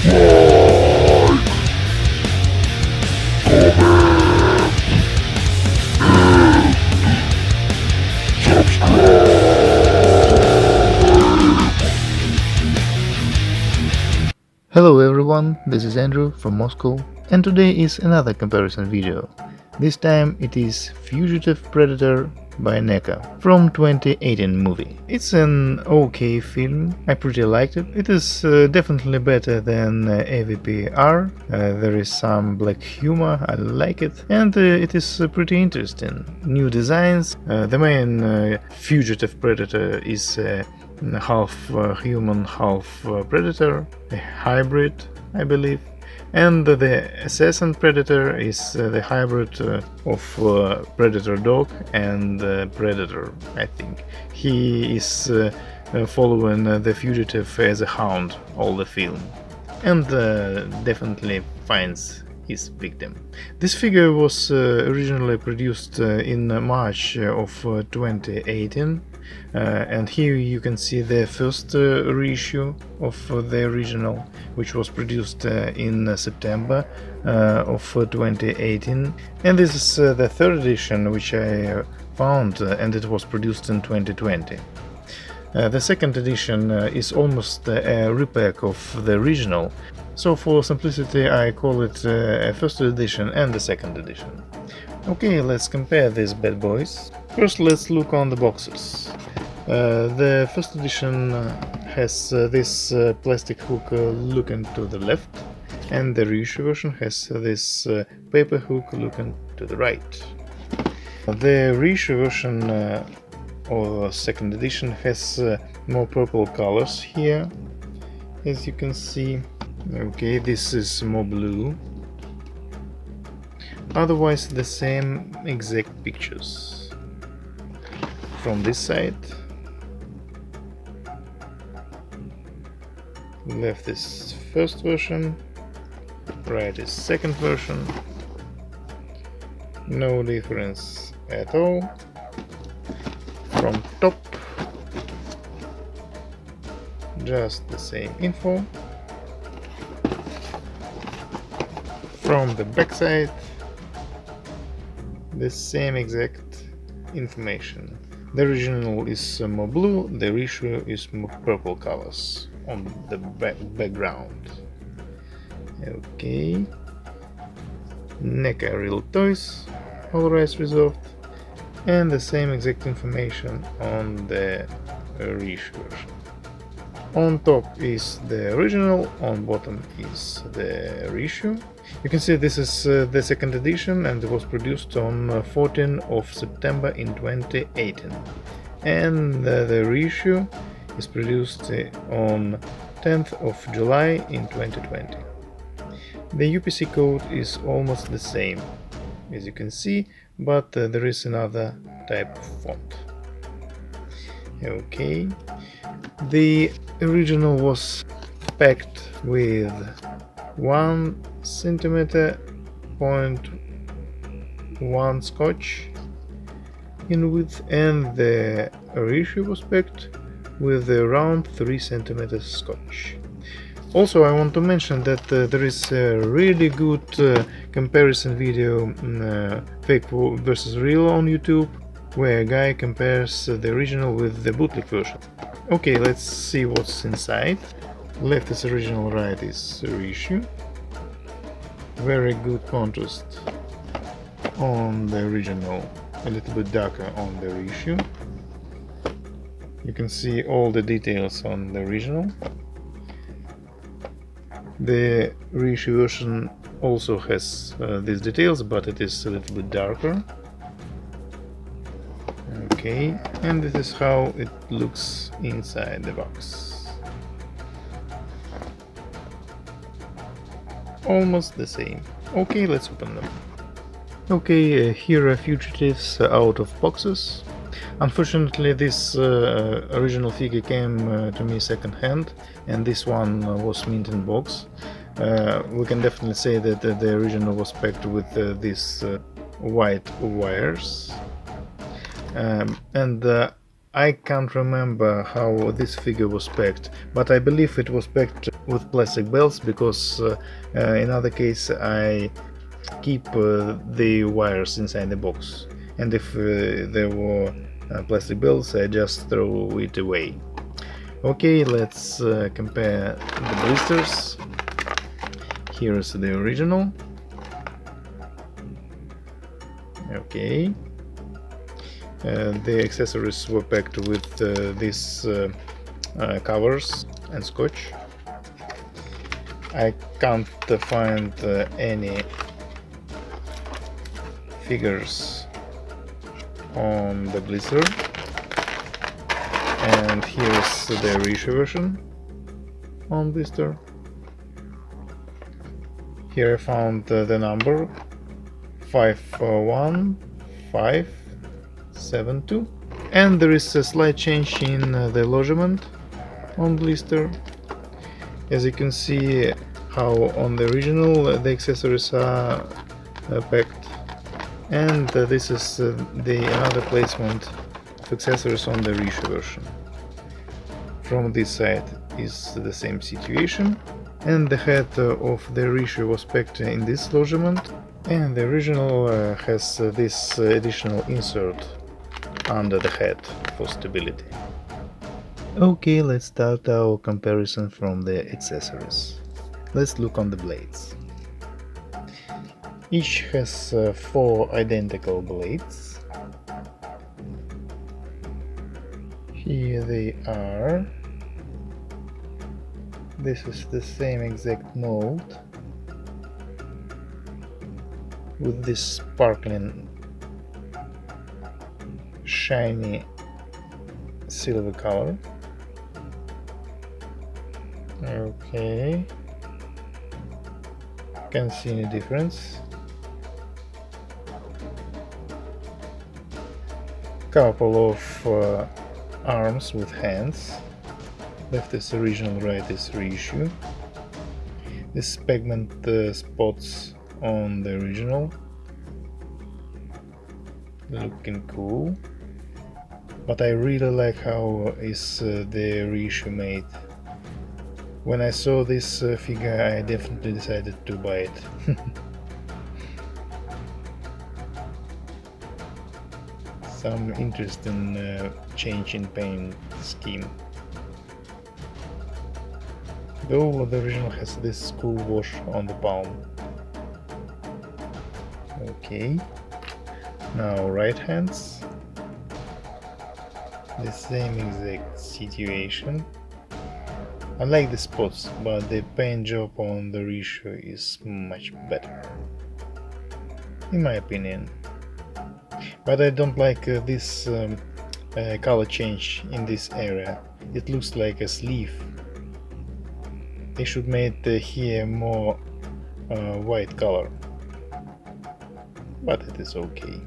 Hello everyone, this is Andrew from Moscow, and today is another comparison video. This time it is Fugitive Predator by Neca from 2018 movie. It's an okay film, I pretty liked it. It is definitely better than AVP-R, there is some black humor, I like it, and it is pretty interesting. New designs, the main Fugitive Predator is half human, half predator, a hybrid, I believe. And the assassin predator is the hybrid of predator dog and predator, I think. He is following the fugitive as a hound all the film, and definitely finds his victim. This figure was originally produced in March of 2018, and here you can see the first reissue of the original, which was produced in September of 2018, and this is the third edition which I found, and it was produced in 2020. The second edition is almost a repack of the original, so for simplicity I call it a first edition and the second edition. Okay, let's compare these bad boys. First let's look on the boxes. The first edition has this plastic hook looking to the left, and the reissue version has this paper hook looking to the right. The reissue version or second edition has more purple colors here, as you can see. Okay, this is more blue. Otherwise the same exact pictures. From this side, left is first version, right is second version. No difference at all. From top, just the same info. From the back side, the same exact information. The original is more blue, the reissue is more purple colors on the background. Okay. Neca real toys, all rights reserved, and the same exact information on the reissue version. On top is the original, on bottom is the reissue. You can see this is the second edition, and it was produced on 14th of September in 2018. And the reissue is produced on 10th of July in 2020. The UPC code is almost the same, as you can see, but there is another type of font. Okay, the original was packed with 1 centimeter 0.1 scotch in width, and the reissue was packed with around 3 centimeters scotch. Also, I want to mention that there is a really good comparison video, fake versus real, on YouTube, where a guy compares the original with the bootleg version. Okay, let's see what's inside. Left is original, right is reissue. Very good contrast on the original, a little bit darker on the reissue. You can see all the details on the original. The reissue version also has these details, but it is a little bit darker. Okay, and this is how it looks inside the box. Almost the same. Okay, let's open them. Okay, here are fugitives out of boxes. Unfortunately, this original figure came to me second hand, and this one was mint in box. We can definitely say that the original was packed with these white wires. And I can't remember how this figure was packed, but I believe it was packed with plastic belts, because in other case I keep the wires inside the box, and if there were plastic belts, I just throw it away. Okay, let's compare the blisters. Here is the original. Okay, the accessories were packed with these covers and scotch. I can't find any figures on the blister, and here's the Reissue version on blister. Here I found the number 51572, and there is a slight change in the lodgement on blister. As you can see how on the original the accessories are packed, and this is another placement of accessories on the Reissue version. From this side is the same situation, and the head of the Reissue was packed in this lodgement, and the original has this additional insert under the head for stability. Okay, let's start our comparison from the accessories. Let's look on the blades. Each has 4 identical blades. Here they are. This is the same exact mold with this sparkling, shiny silver color. Okay, can't see any difference. Couple of arms with hands. Left is original, right is Reissue. This pigment spots on the original, looking cool. But I really like how is the Reissue made. When I saw this figure, I definitely decided to buy it. Some interesting change in paint scheme. Though the original has this cool wash on the palm. Okay, now right hands. The same exact situation. I like the spots, but the paint job on the Reissue is much better, in my opinion. But I don't like this color change in this area. It looks like a sleeve. They should make here more white color, but it is okay.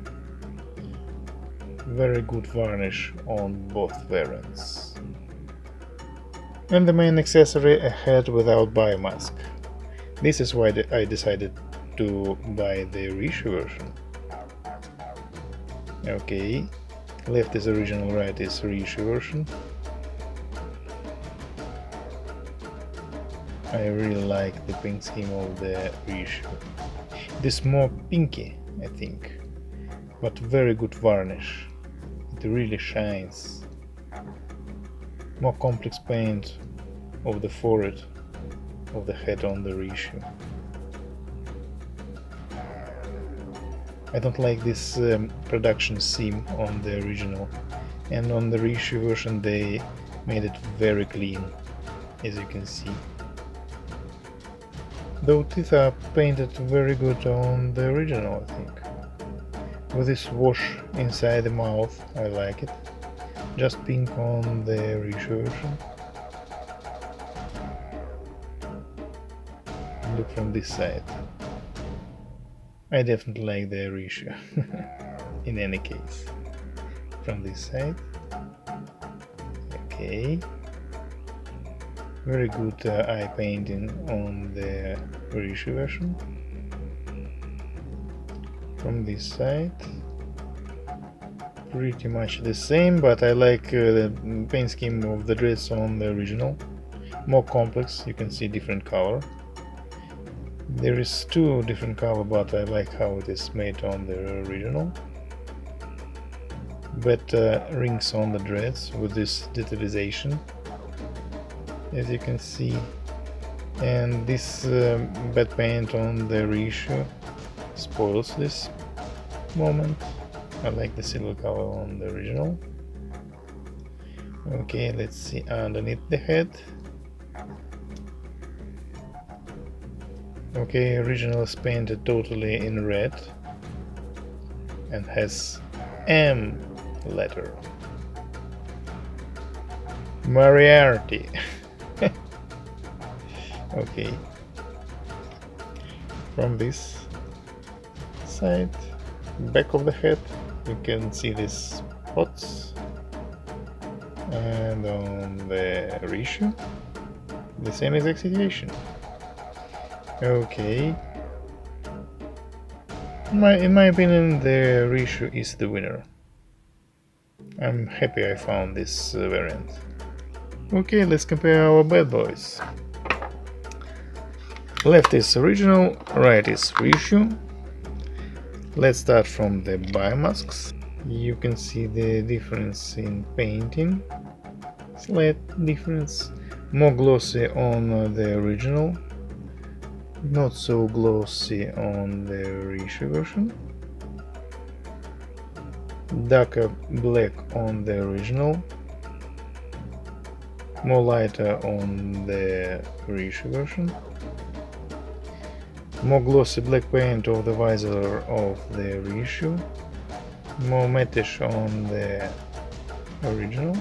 Very good varnish on both variants. And the main accessory, a head without biomask. This is why I decided to buy the Reissue version. Okay, left is original, right is Reissue version. I really like the paint scheme of the Reissue. It is more pinky, I think, but very good varnish. It really shines. More complex paint of the forehead of the head on the Reissue. I don't like this production seam on the original, and on the Reissue version they made it very clean, as you can see. Though teeth are painted very good on the original, I think. With this wash inside the mouth, I like it. Just pink on the Reissue version. Look from this side. I definitely like the Reissue. In any case. From this side. Okay. Very good eye painting on the Reissue version. From this side, pretty much the same, but I like the paint scheme of the dress on the original. more complex. You can see different color. There is two different color, but I like how it is made on the original. Better rings on the dreads with this detalization, as you can see. And this bad paint on the reissue spoils this moment. I like the silver color on the original. Okay, let's see underneath the head. Okay, original is painted totally in red and has M letter. Moriarty. Okay. From this side, back of the head, you can see these spots. And on the reissue, the same exact situation. Okay. In my opinion, the reissue is the winner. I'm happy I found this variant. Okay, let's compare our bad boys. Left is original, right is reissue. Let's start from the biomasks. You can see the difference in painting. Slight difference. More glossy on the original. Not so glossy on the reissue version. Darker black on the original. More lighter on the reissue version. More glossy black paint of the visor of the reissue. More mattish on the original.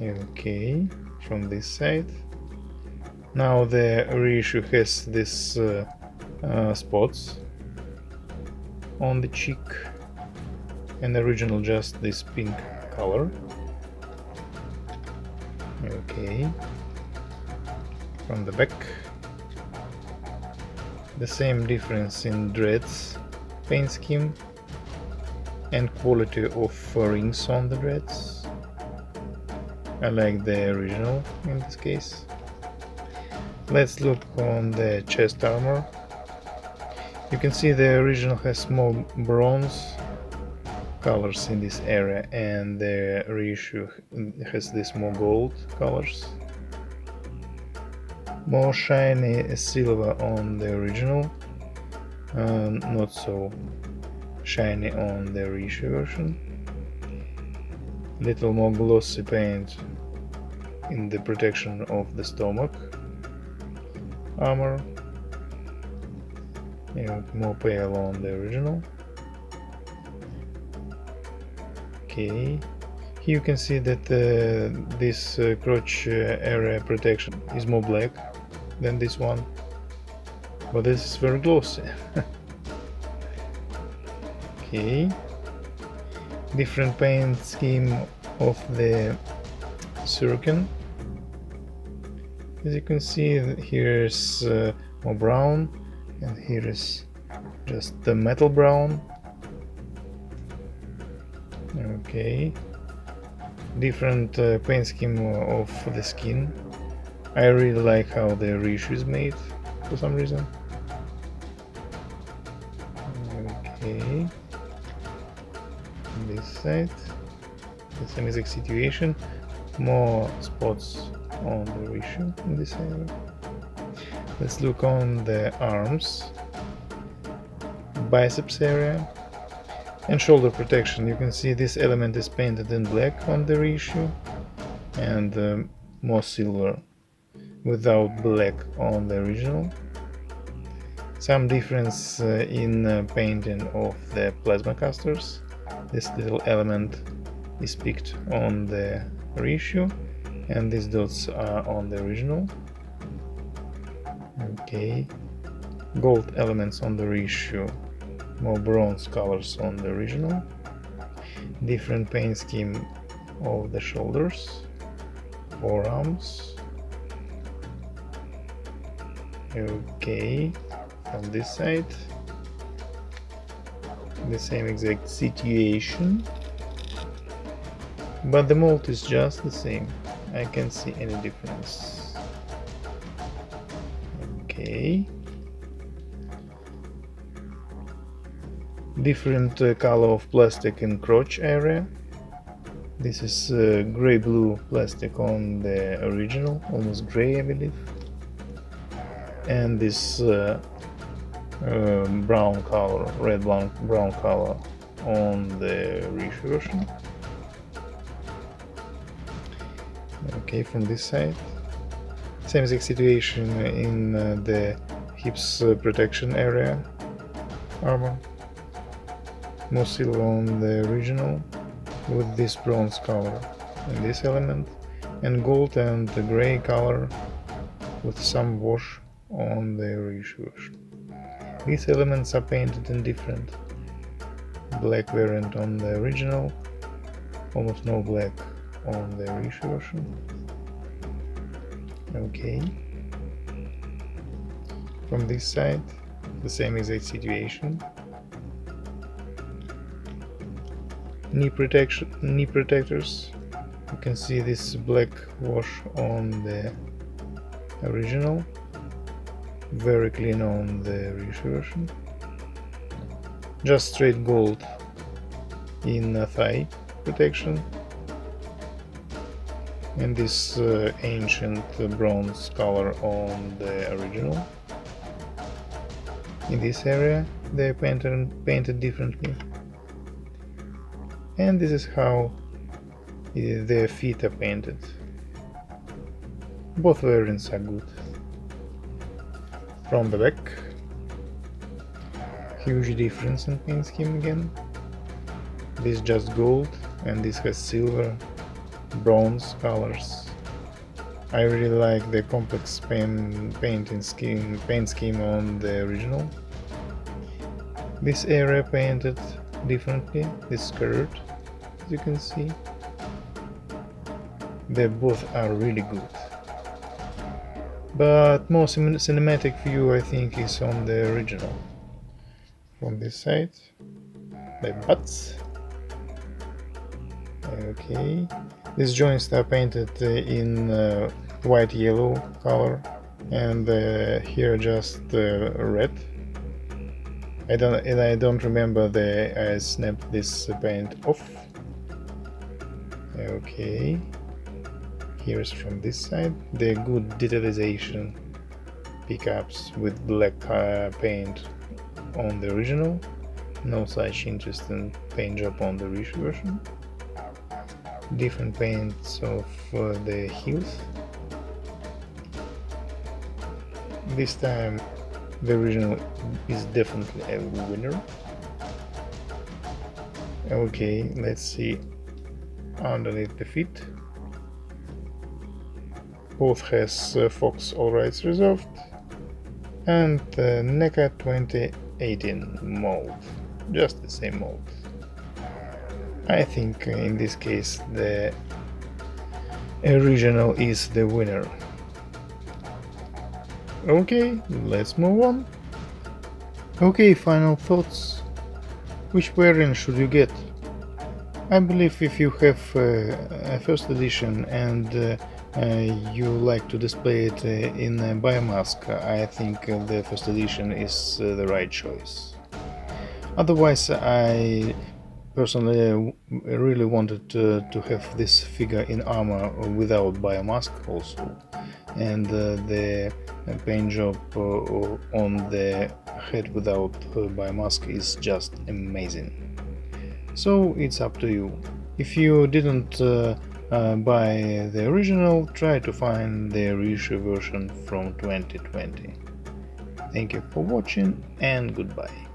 Okay, from this side. Now the reissue has this spots on the cheek, and the original just this pink color. Okay, from the back, the same difference in dreads, paint scheme, and quality of rings on the dreads. I like the original in this case. Let's look on the chest armor. You can see the original has more bronze colors in this area, and the reissue has this more gold colors. More shiny silver on the original, not so shiny on the reissue version. Little more glossy paint in the protection of the stomach armor. More pale on the original. Okay, here you can see that this crotch area protection is more black than this one, but this is very glossy. Okay, different paint scheme of the shuriken. As you can see, here's more brown, and here is just the metal brown. Okay, different paint scheme of the skin. I really like how the reissue is made for some reason. Okay, this side, the same exact situation. More spots on the reissue in this area. Let's look on the arms, biceps area, and shoulder protection. You can see this element is painted in black on the reissue, and more silver without black on the original. Some difference in painting of the plasma casters. This little element is picked on the reissue, and these dots are on the original. Okay, gold elements on the reissue, more bronze colors on the original. Different paint scheme of the shoulders, forearms. Okay, from this side, the same exact situation, but the mold is just the same. I can't see any difference. Okay. Different color of plastic in crotch area. This is gray-blue plastic on the original, almost gray I believe. And this brown color, brown color on the Reissue version. Okay, from this side. Same exact situation in the hips protection area armor. More silver on the original with this bronze color in this element, and gold and the gray color with some wash on the Reissue version. These elements are painted in different. Black variant on the original, almost no black on the Reissue version. Okay. From this side, the same exact situation. Knee protectors. You can see this black wash on the original, very clean on the Reissue version. Just straight gold in thigh protection, and this ancient bronze color on the original. In this area they painted differently. And this is how their feet are painted. Both variants are good. From the back, huge difference in paint scheme again. This just gold and this has silver, bronze colors. I really like the complex paint scheme on the original. This area painted differently, this skirt, as you can see. They both are really good. But more cinematic view I think is on the original. From this side, the butts. Okay, these joints are painted in white yellow color, and here just red. I don't remember I snapped this paint off. Okay, here's from this side the good detalization pickups with black paint on the original. No such interesting paint job on the Reissue version. Different paints of the heels. This time the original is definitely a winner. Okay, let's see underneath the feet. Both has Fox All Rights Reserved and Neca 2018 mold, just the same mold. I think in this case the original is the winner. Okay, let's move on. Okay, final thoughts. Which variant should you get? I believe if you have a first edition and you like to display it in a biomask, I think the first edition is the right choice. Otherwise, I personally really wanted to have this figure in armor without biomask also, and the paint job on the head without biomask is just amazing. So it's up to you. If you didn't buy the original, try to find the Reissue version from 2020. Thank you for watching and goodbye.